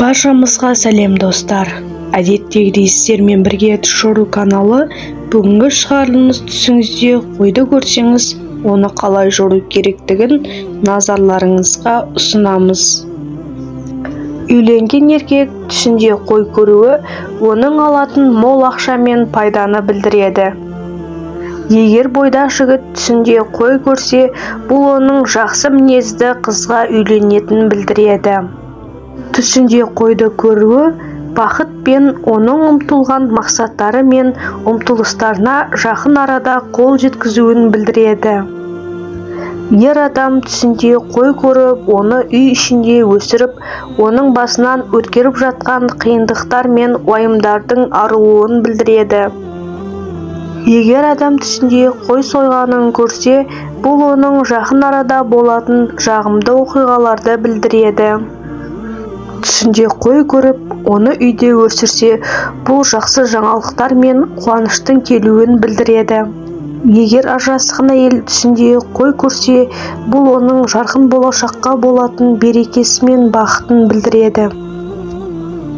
Баршамызға сәлем достар. Әдеттегідей сіздермен бірге Түшіру каналы. Бүгінгі шығарылымыз түсіңізде қойды көрсеңіз, оны қалай жору керектігін назарларыңызға ұсынамыз. Үйленген еркек түсінде қой көруі оның алатын мол ақша мен пайданы білдіреді. Егер бойдақ жігіт түсінде қой көрсе, бұл оның жақсы мінезді қызға үйленетінін білдіреді. Түсінде қойды көруі бақыт пен оның ұмтылған мақсаттары мен ұмтылыстарына жақын арада қол жеткізуін білдіреді. Ер адам түсінде қой көріп, оны үй ішінде өсіріп, оның басынан өткеріп жатқан қиындықтар мен уайымдардың арылуын білдіреді. Егер адам түсінде қой сойғанын көрсе, бұл оның жақын арада болатын жағымды оқиғаларды білдіреді. Түсінде қой көріп, оны үйде өсірсе, бұл жақсы жаңалықтар мен қуаныштың келуін білдіреді. Егер ажырасқан әйел түсінде қой көрсе, бұл оның жарқын болашаққа болатын берекесі мен бақытын білдіреді.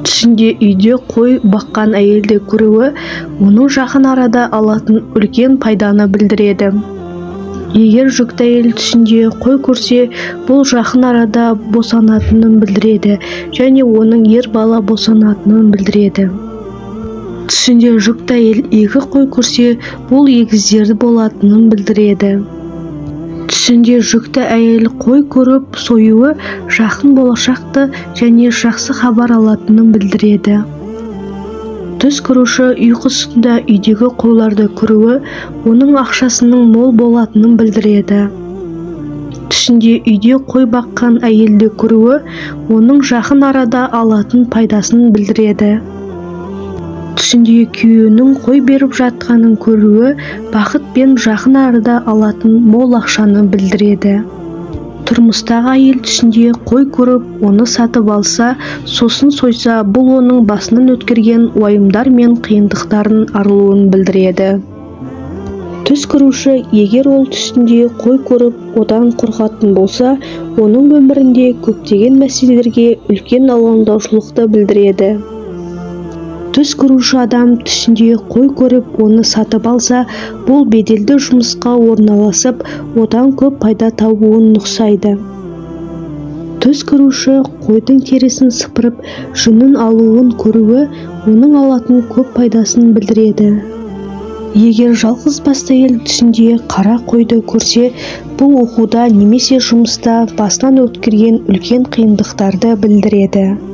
Түсінде үйде қой баққан әйелді көруі, оның жақын арада алатын үлкен пайданы білдіреді. Егер жүкті әйел түсінде қой көрсе, бұл жақын арада босанатынын білдіреді және оның ер бала босанатынын білдіреді. Түсінде жүкті әйел екі қой көрсе, бұл егіздері болатынын білдіреді. Түсінде жүкті әйел қой көріп союы жақын болашақты және жақсы хабар алатынын білдіреді. Түс көруші ұйқысында үйдегі қойларды көруі оның ақшасының мол болатынын білдіреді. Түсінде үйде қой баққан әйелді көруі оның жақын арада алатын пайдасын білдіреді. Түсінде күйеуінің қой беріп жатқанын көруі бақыт пен жақын арада алатын мол ақшаны білдіреді. Тұрмыстағы әйел түсінде қой көріп, оны сатып алса, сосын сойса, бұл оның басынан өткерген уайымдар мен қиындықтарын арылуын білдіреді. Түс көруші, егер ол түсінде қой көріп, одан қорқатын болса, оның өмірінде көптеген мәселелерге үлкен алаңдаушылықты білдіреді. Түс көруші адам түсінде қой көріп, оны сатып алса, бұл беделді жұмысқа орналасып, одан көп пайда табуын нұқсайды. Түс көруші қойдың терісін сыпырып, жүнін алуын көруі, оның алатын көп пайдасын білдіреді. Егер жалғыз басты әйел түсінде қара қойды көрсе, бұл оқуда немесе жұмыста басынан өткерген үлкен қиындықтарды білдіреді.